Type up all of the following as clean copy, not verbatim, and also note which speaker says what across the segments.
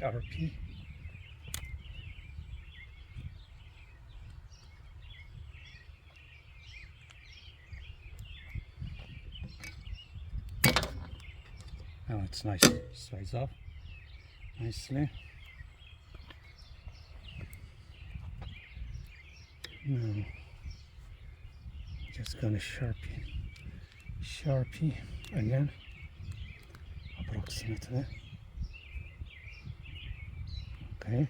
Speaker 1: Sharpie. Oh, it's nice. Slides off nicely. Now, just gonna Sharpie again, approximately. Okay.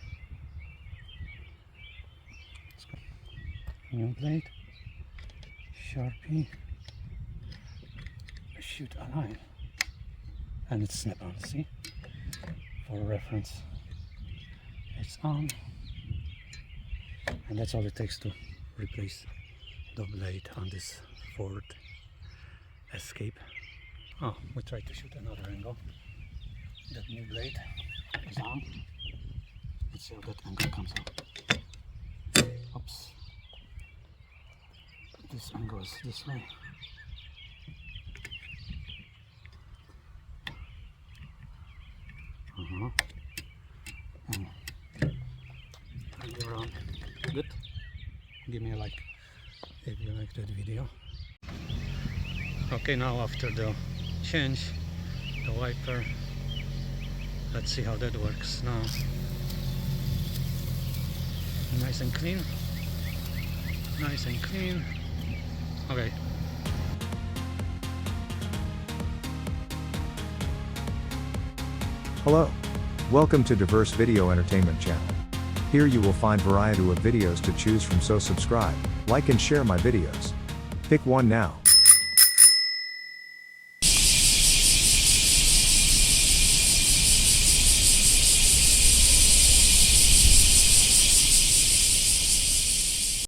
Speaker 1: Let's go. New blade, Sharpie, shoot a line, and it's snap-on. See, for reference, it's on, and that's all it takes to replace the blade on this Ford Escape. Oh, we tried to shoot another angle. That new blade is on. Let's see how that angle comes out. Oops. This angle is this way. And turn it around. Good. Give me a like if you like that video. Okay, now after the change, the wiper, let's see how that works now. Nice and clean. Nice and clean. Okay.
Speaker 2: Hello. Welcome to Diverse Video Entertainment Channel. Here you will find variety of videos to choose from, so subscribe, like and share my videos. Pick one now.